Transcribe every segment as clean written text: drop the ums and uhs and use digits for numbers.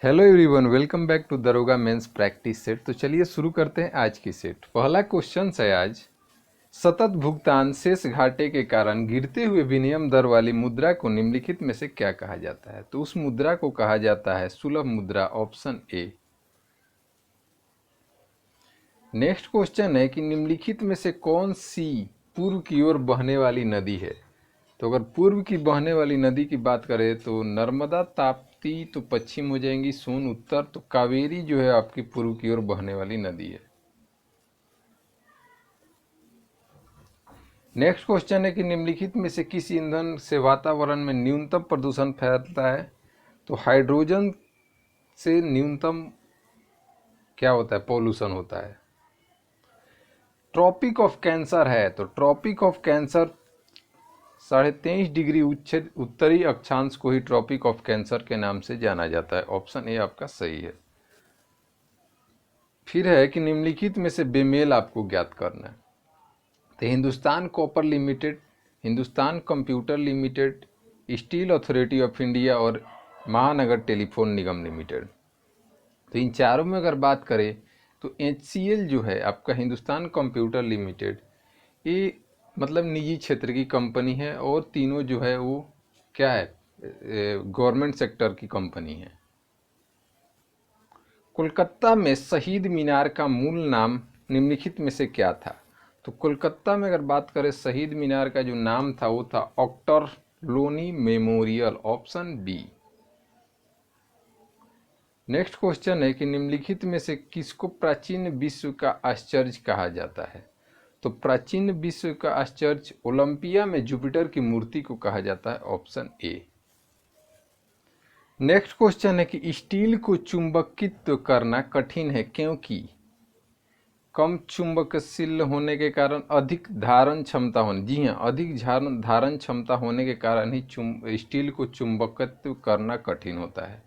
Hello everyone, welcome back to Daroga mains practice set. तो चलिए शुरू करते हैं आज की सेट। पहला क्वेश्चन है आज, सतत भुगतान शेष घाटे के कारण गिरते हुए विनिमय दर वाली मुद्रा को निम्नलिखित में से क्या कहा जाता है? तो उस मुद्रा को कहा जाता है सुलभ मुद्रा, ऑप्शन ए। नेक्स्ट क्वेश्चन है कि निम्नलिखित में से कौन सी पूर्व की ओर बहने वाली नदी है? तो अगर पूर्व की बहने वाली नदी की बात करें तो नर्मदा, ताप्ती तो पश्चिम हो जाएंगी, सोन उत्तर, तो कावेरी जो है आपकी पूर्व की ओर बहने वाली नदी है। नेक्स्ट क्वेश्चन है कि निम्नलिखित में से किस ईंधन से वातावरण में न्यूनतम प्रदूषण फैलता है? तो हाइड्रोजन से न्यूनतम क्या होता है? पॉल्यूशन होता है। ट्रॉपिक ऑफ कैंसर है, तो ट्रॉपिक ऑफ कैंसर 23.5 डिग्री उत्तरी अक्षांश को ही ट्रॉपिक ऑफ कैंसर के नाम से जाना जाता है। ऑप्शन ए आपका सही है। फिर है कि निम्नलिखित में से बेमेल आपको ज्ञात करना है। तो Hindustan copper limited, Hindustan computer limited, steel authority of India और महानगर टेलीफोन निगम लिमिटेड। तो इन चारों में अगर बात करें तो HCL जो है आपका हिंदुस्तान कंप्यूटर लिमिटेड, ये मतलब निजी क्षेत्र की कंपनी है और तीनों जो है वो क्या है, गवर्नमेंट सेक्टर की कंपनी है। कोलकाता में शहीद मीनार का मूल नाम निम्नलिखित में से क्या था? तो कोलकाता में अगर बात करें शहीद मीनार का जो नाम था वो था Ochterlony memorial, option B. Next question है कि निम्नलिखित में से किसको प्राचीन विश्व का आश्चर्य कहा जाता है? तो प्राचीन विश्व का आश्चर्य ओलंपिया में जुपिटर की मूर्ति को कहा जाता है, ऑप्शन ए। नेक्स्ट क्वेश्चन है कि स्टील को चुंबकित करना कठिन है क्योंकि कम चुंबकशील होने के कारण अधिक धारण क्षमता होने, जी हाँ, अधिक धारण क्षमता होने के कारण ही स्टील को चुंबकित करना कठिन होता है।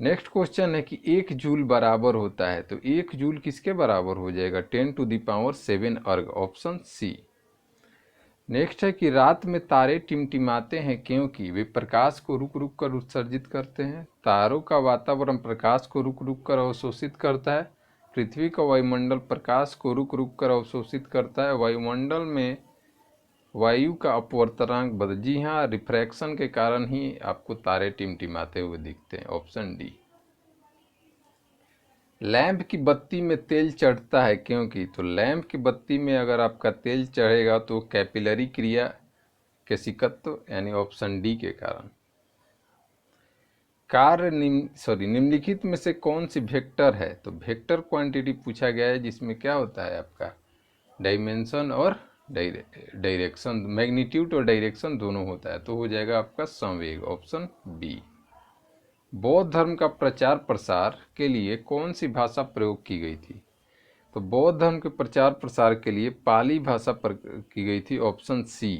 नेक्स्ट क्वेश्चन है कि 1 जूल बराबर होता है, तो 1 जूल किसके बराबर हो जाएगा? 10⁻7 अर्ग, ऑप्शन सी। नेक्स्ट है कि रात में तारे टिमटिमाते हैं क्योंकि वे प्रकाश को रुक रुक कर उत्सर्जित करते हैं। तारों का वातावरण प्रकाश को रुक रुक कर अवशोषित करता है। पृथ्वी का वायुमंडल प्रकाश को रुक रुक कर अवशोषित करता है। वायुमंडल में वायु का अपवर्तनांक बदल, जी हाँ, रिफ्रैक्शन के कारण ही आपको तारे टिमटिमाते हुए दिखते हैं, ऑप्शन डी। लैंप की बत्ती में तेल चढ़ता है क्योंकि, तो लैंप की बत्ती में अगर आपका तेल चढ़ेगा तो कैपिलरी क्रिया केशिकत्व यानी ऑप्शन डी के कारण। निम्नलिखित में से कौन सी वेक्टर है? तो वेक्टर क्वांटिटी पूछा गया है जिसमें क्या होता है आपका डायमेंशन और डायरेक्शन, मैग्नीट्यूड और डायरेक्शन दोनों होता है, तो हो जाएगा आपका संवेग, ऑप्शन बी। बौद्ध धर्म का प्रचार प्रसार के लिए कौन सी भाषा प्रयोग की गई थी? तो बौद्ध धर्म के प्रचार प्रसार के लिए पाली भाषा की गई थी, ऑप्शन सी।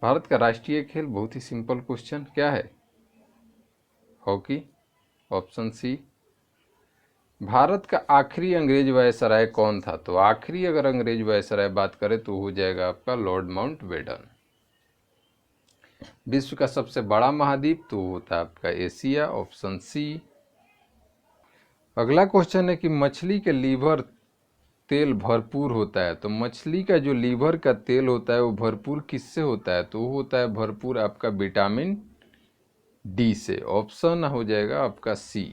भारत का राष्ट्रीय खेल, बहुत ही सिंपल क्वेश्चन, क्या है? Hockey, option C. भारत का आखिरी अंग्रेज वायसराय कौन था? तो आखिरी अगर अंग्रेज वायसराय बात करें तो हो जाएगा आपका लॉर्ड माउंटबेटन। विश्व का सबसे बड़ा महाद्वीप तो होता है आपका एशिया, ऑप्शन सी। अगला क्वेश्चन है कि मछली के लीवर तेल भरपूर होता है, तो मछली का जो लीवर का तेल होता है वो भरपूर किससे होता है? तो वो होता है भरपूर आपका विटामिन डी से, ऑप्शन हो जाएगा आपका सी।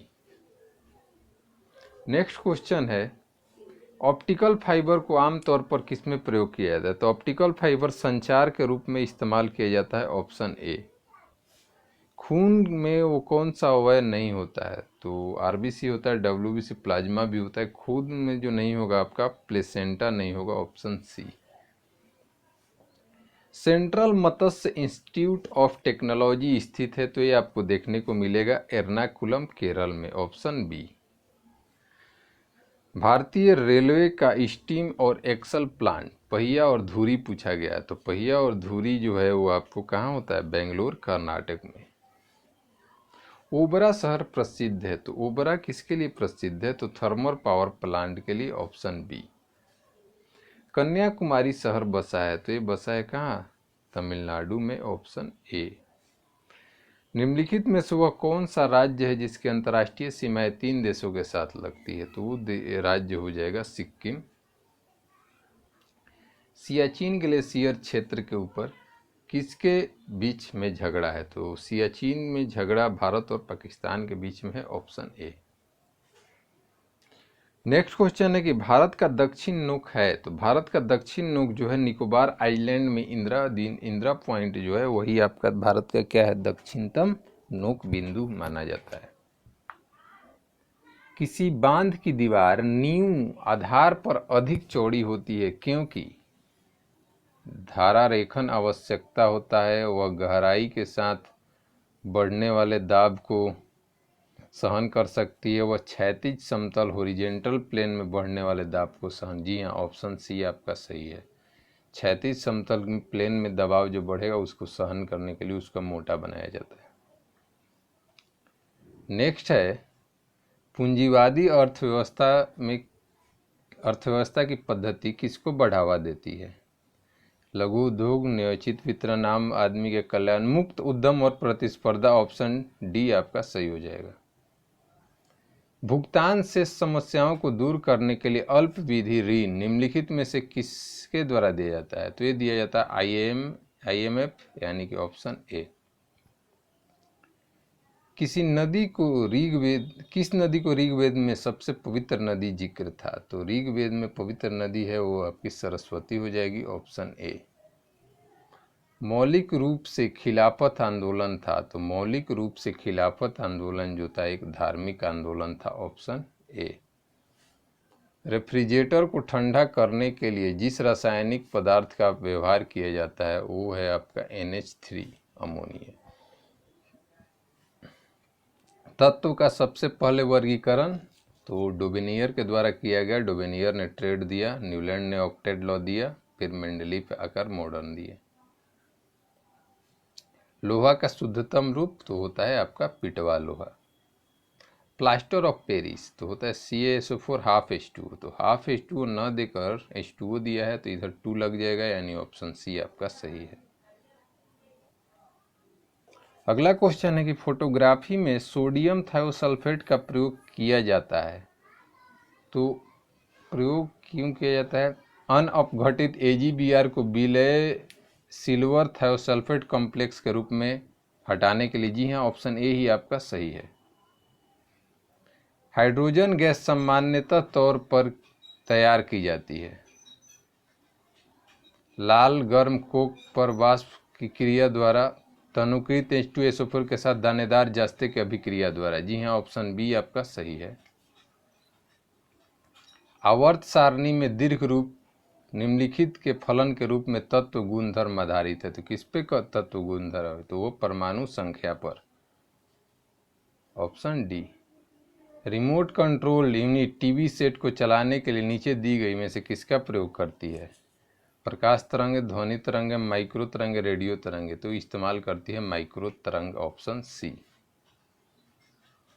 नेक्स्ट क्वेश्चन है, ऑप्टिकल फाइबर को आमतौर पर किस में प्रयोग किया जाता है? तो ऑप्टिकल फाइबर संचार के रूप में इस्तेमाल किया जाता है, ऑप्शन ए। खून में वो कौन सा अवयव नहीं होता है? तो आरबीसी होता है, डब्ल्यूबीसी, प्लाज्मा भी होता है। खून में जो नहीं होगा आपका प्लेसेंटा नहीं होगा, ऑप्शन सी। सेंट्रल मत्स्य इंस्टीट्यूट ऑफ टेक्नोलॉजी स्थित है, तो ये आपको देखने को मिलेगा एर्नाकुलम, केरल में, ऑप्शन बी। भारतीय रेलवे का स्टीम और एक्सल प्लांट पहिया और धुरी पूछा गया है, तो पहिया और धुरी जो है वो आपको कहाँ होता है? बेंगलोर, कर्नाटक में। ओबरा शहर प्रसिद्ध है, तो ओबरा किसके लिए प्रसिद्ध है? तो थर्मल पावर प्लांट के लिए, ऑप्शन बी। कन्याकुमारी शहर बसा है, तो ये बसा है कहाँ? तमिलनाडु में, ऑप्शन ए। निम्नलिखित में से वह कौन सा राज्य है जिसकी अंतर्राष्ट्रीय सीमाएं 3 देशों के साथ लगती है? तो वो राज्य हो जाएगा सिक्किम। सियाचिन ग्लेशियर क्षेत्र के ऊपर किसके बीच में झगड़ा है? तो सियाचिन में झगड़ा भारत और पाकिस्तान के बीच में है, ऑप्शन ए। नेक्स्ट क्वेश्चन है कि भारत का दक्षिण नोक है, तो भारत का दक्षिण नोक जो है निकोबार आइलैंड में इंदिरा पॉइंट जो है वही आपका भारत का क्या है, दक्षिणतम नोक बिंदु माना जाता है। किसी बांध की दीवार नींव आधार पर अधिक चौड़ी होती है क्योंकि धारा रेखन आवश्यकता होता है, वह गहराई के साथ बढ़ने वाले दाब को सहन कर सकती है, वह क्षैतिज समतल हॉरिजेंटल प्लेन में बढ़ने वाले दाब को सहन। जी हाँ, ऑप्शन सी आपका सही है। क्षैतिज समतल प्लेन में दबाव जो बढ़ेगा उसको सहन करने के लिए उसका मोटा बनाया जाता है। नेक्स्ट है, पूंजीवादी अर्थव्यवस्था की पद्धति किसको बढ़ावा देती है? लघु उद्योग, नियोजित वितरण, आम आदमी के कल्याण, मुक्त उद्यम और प्रतिस्पर्धा, ऑप्शन डी आपका सही हो जाएगा। भुगतान से समस्याओं को दूर करने के लिए अल्पविधि ऋण निम्नलिखित में से किसके द्वारा दिया जाता है? तो ये दिया जाता है IMF यानी कि ऑप्शन ए। किस नदी को ऋग्वेद में सबसे पवित्र नदी जिक्र था? तो ऋग्वेद में पवित्र नदी है वो आपकी सरस्वती हो जाएगी, ऑप्शन ए। मौलिक रूप से खिलाफत आंदोलन था, तो मौलिक रूप से खिलाफत आंदोलन जो था एक धार्मिक आंदोलन था, ऑप्शन ए। रेफ्रिजरेटर को ठंडा करने के लिए जिस रासायनिक पदार्थ का व्यवहार किया जाता है वो है आपका NH3 अमोनिया। तत्व का सबसे पहले वर्गीकरण तो डोबेनियर के द्वारा किया गया। डोबेनियर ने ट्रेड दिया, न्यूलैंड ने ऑक्टेट लॉ दिया, फिर मेंडलीफ आकर मॉडर्न दिए। लोहा का शुद्धतम रूप तो होता है आपका पिटवा लोहा। प्लास्टर ऑफ पेरिस तो होता है CaSO4 ½ तो ½ न देकर H2O दिया है तो इधर 2 लग जाएगा, यानी ऑप्शन सी आपका सही है। अगला क्वेश्चन है कि फोटोग्राफी में सोडियम थायोसल्फेट का प्रयोग किया जाता है, तो प्रयोग क्यों किया जाता है? अनअपघटित AgBr को विलय सिल्वर थायोसल्फेट कॉम्प्लेक्स के रूप में हटाने के लिए। जी हाँ, ऑप्शन ए ही आपका सही है। हाइड्रोजन गैस सामान्यतः तौर पर तैयार की जाती है लाल गर्म कोक पर वाष्प की क्रिया द्वारा, तनुकृत H2SO4 के साथ दानेदार जास्ते की अभिक्रिया द्वारा। जी हाँ, ऑप्शन बी आपका सही है। आवर्त सारणी में दीर्घ रूप निम्नलिखित के फलन के रूप में तत्व गुणधर्म आधारित है, तो किस पे का तत्व गुणधर्म है? तो वो परमाणु संख्या पर, option D. Remote control unit TV set को चलाने के लिए नीचे दी गई में से किसका प्रयोग करती है? प्रकाश तरंग, ध्वनि तरंग, माइक्रो तरंग, रेडियो तरंग। तो इस्तेमाल करती है माइक्रो तरंग, ऑप्शन सी।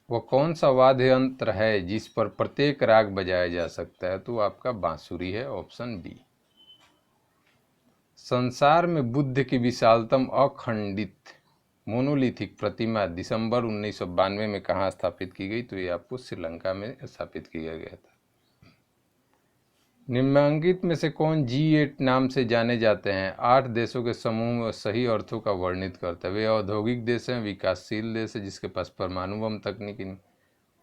वह कौन सा वाद्य यंत्र है जिस पर प्रत्येक राग बजाया जा सकता है? तो आपका बांसुरी है, ऑप्शन बी। संसार में बुद्ध की विशालतम अखंडित मोनोलिथिक प्रतिमा दिसंबर 1992 में कहाँ स्थापित की गई? तो ये आपको श्रीलंका में स्थापित किया गया था। निम्नलिखित में से कौन G8 नाम से जाने जाते हैं? 8 देशों के समूह में सही अर्थों का वर्णित करता है। वे औद्योगिक देश हैं, विकासशील देश है जिसके पास परमाणु बम तकनीकी नहीं,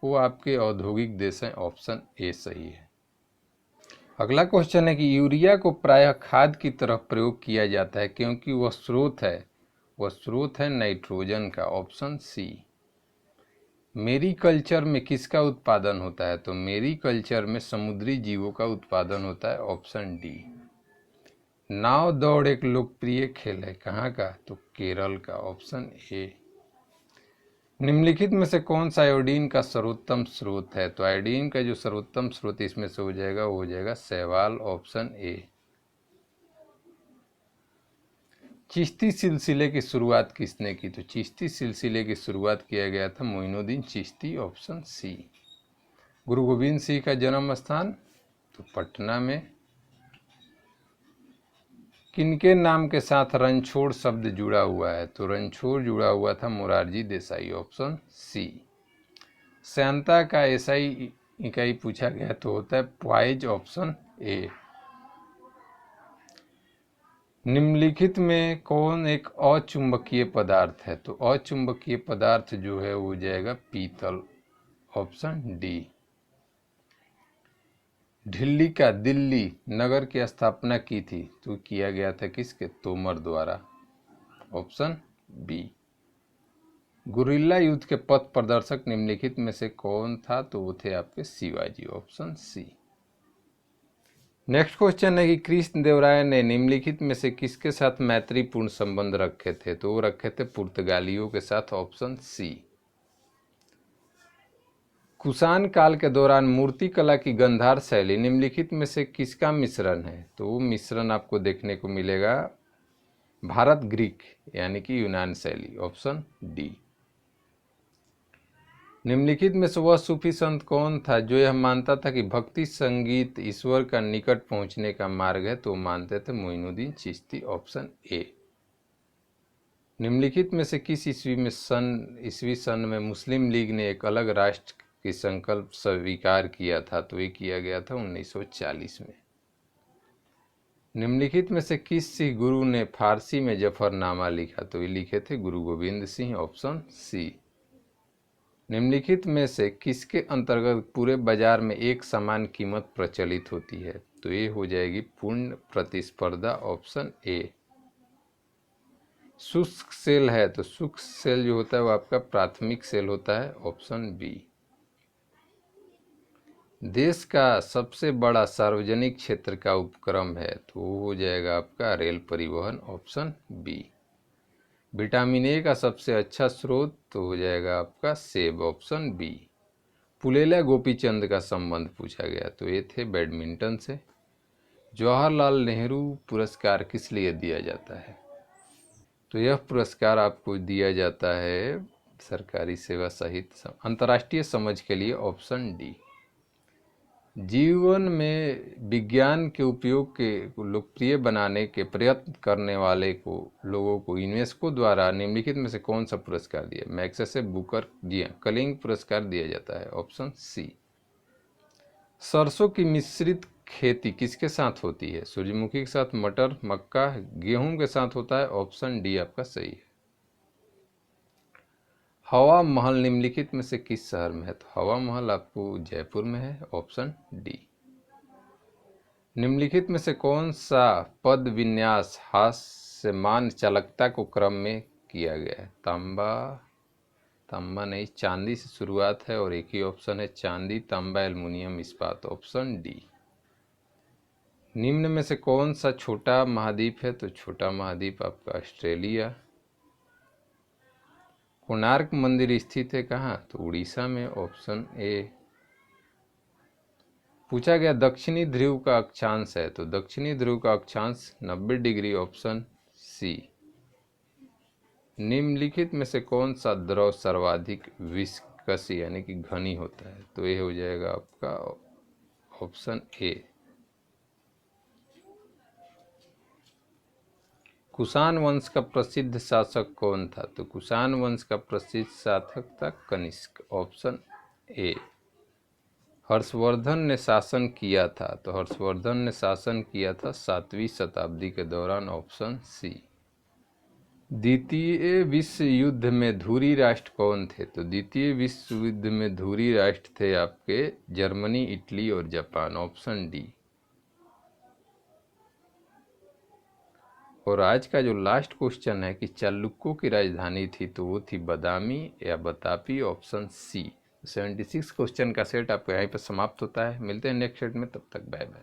वो आपके औद्योगिक देश हैं, ऑप्शन ए सही है। अगला क्वेश्चन है कि यूरिया को प्रायः खाद की तरह प्रयोग किया जाता है क्योंकि वह स्रोत है नाइट्रोजन का, ऑप्शन सी। मेरीकल्चर में किसका उत्पादन होता है? तो मेरीकल्चर में समुद्री जीवों का उत्पादन होता है, ऑप्शन डी। नाव दौड़ एक लोकप्रिय खेल है, कहाँ का? तो केरल का, ऑप्शन ए। निम्नलिखित में से कौन सा आयोडीन का सर्वोत्तम स्रोत है? तो आयोडीन का जो सर्वोत्तम स्रोत इसमें से हो जाएगा वो हो जाएगा शैवाल, ऑप्शन ए। चिश्ती सिलसिले की शुरुआत किसने की? तो चिश्ती सिलसिले की शुरुआत किया गया था मोइनुद्दीन चिश्ती, ऑप्शन सी। गुरु गोविंद सिंह का जन्म स्थान तो पटना में। किनके नाम के साथ रणछोड़ शब्द जुड़ा हुआ है? तो रणछोड़ जुड़ा हुआ था मोरारजी देसाई, ऑप्शन सी। श्यानता का एसआई इकाई पूछा गया तो होता है पॉइज, ऑप्शन ए। निम्नलिखित में कौन एक अचुंबकीय पदार्थ है? तो अचुंबकीय पदार्थ जो है वो जाएगा पीतल, ऑप्शन डी। ढिल्ली का दिल्ली नगर की स्थापना की थी तो किया गया था किसके? तोमर द्वारा, ऑप्शन बी। गुरिल्ला युद्ध के पथ प्रदर्शक निम्नलिखित में से कौन था? तो वो थे आपके Shivaji, option C. Next question है कि कृष्णदेवराय ने निम्नलिखित में से किसके साथ मैत्रीपूर्ण संबंध रखे थे? तो वो रखे थे पुर्तगालियों के साथ, ऑप्शन सी। कुषाण काल के दौरान मूर्तिकला की गंधार शैली निम्नलिखित में से किसका मिश्रण है? तो वो मिश्रण आपको देखने को मिलेगा भारत ग्रीक यानी कि यूनान शैली, ऑप्शन डी। निम्नलिखित में से वह सूफी संत कौन था जो यह मानता था कि भक्ति संगीत ईश्वर का निकट पहुंचने का मार्ग है? तो मानते थे मोइनुद्दीन चिश्ती, ऑप्शन ए। निम्नलिखित में से किस ईस्वी सन में मुस्लिम लीग ने एक अलग राष्ट्र की संकल्प स्वीकार किया था? तो ये किया गया था 1940 में। निम्नलिखित में से किस सिख गुरु ने फारसी में जफरनामा लिखा? तो ये लिखे थे गुरु गोविंद सिंह, ऑप्शन सी। निम्नलिखित में से किसके अंतर्गत पूरे बाजार में एक समान कीमत प्रचलित होती है? तो ये हो जाएगी पूर्ण प्रतिस्पर्धा, ऑप्शन ए। शुष्क सेल है तो शुष्क सेल जो होता है वो आपका प्राथमिक सेल होता है, ऑप्शन बी। देश का सबसे बड़ा सार्वजनिक क्षेत्र का उपक्रम है तो वो हो जाएगा आपका रेल परिवहन, ऑप्शन बी। विटामिन ए का सबसे अच्छा स्रोत तो हो जाएगा आपका सेब, ऑप्शन बी। पुलेला गोपीचंद का संबंध पूछा गया तो ये थे बैडमिंटन से। जवाहरलाल नेहरू पुरस्कार किस लिए दिया जाता है? तो यह पुरस्कार आपको दिया जाता है सरकारी सेवा सहित अंतर्राष्ट्रीय समझ के लिए, ऑप्शन डी। जीवन में विज्ञान के उपयोग के लोकप्रिय बनाने के प्रयत्न करने वाले लोगों को यूनेस्को द्वारा निम्नलिखित में से कौन सा पुरस्कार दिया? मैग्सेसे बुकर, जी हाँ, कलिंग पुरस्कार दिया जाता है, ऑप्शन सी। सरसों की मिश्रित खेती किसके साथ होती है? सूर्यमुखी के साथ, मटर, मक्का, गेहूं के साथ होता है, ऑप्शन डी आपका सही है। हवा महल निम्नलिखित में से किस शहर में है? तो हवा महल आपको जयपुर में है, ऑप्शन डी। निम्नलिखित में से कौन सा पद विन्यास हास्यमान चालकता को क्रम में किया गया है? तांबा नहीं, चांदी से शुरुआत है और एक ही ऑप्शन है चांदी, तांबा, एल्युमिनियम, इस्पात, ऑप्शन डी। निम्न में से कौन सा छोटा महाद्वीप है? तो छोटा महाद्वीप आपका ऑस्ट्रेलिया। कोणार्क मंदिर स्थित है कहाँ? तो उड़ीसा में, ऑप्शन ए। पूछा गया दक्षिणी ध्रुव का अक्षांश है तो दक्षिणी ध्रुव का अक्षांश 90 डिग्री, ऑप्शन सी। निम्नलिखित में से कौन सा द्रव सर्वाधिक विस्कस यानी कि घनी होता है? तो ये हो जाएगा आपका ऑप्शन ए। कुषाण वंश का प्रसिद्ध शासक कौन था? तो कुषाण वंश का प्रसिद्ध शासक था कनिष्क, ऑप्शन ए। हर्षवर्धन ने शासन किया था तो हर्षवर्धन ने शासन किया था 7वीं शताब्दी के दौरान, ऑप्शन सी। द्वितीय विश्व युद्ध में धुरी राष्ट्र कौन थे? तो द्वितीय विश्व युद्ध में धुरी राष्ट्र थे आपके जर्मनी, इटली और जापान, ऑप्शन डी। और आज का जो लास्ट क्वेश्चन है कि चालुक्यों की राजधानी थी तो वो थी बदामी या बतापी, ऑप्शन सी। 76 क्वेश्चन का सेट आपको यहीं पर समाप्त होता है। मिलते हैं नेक्स्ट सेट में, तब तक बाय बाय।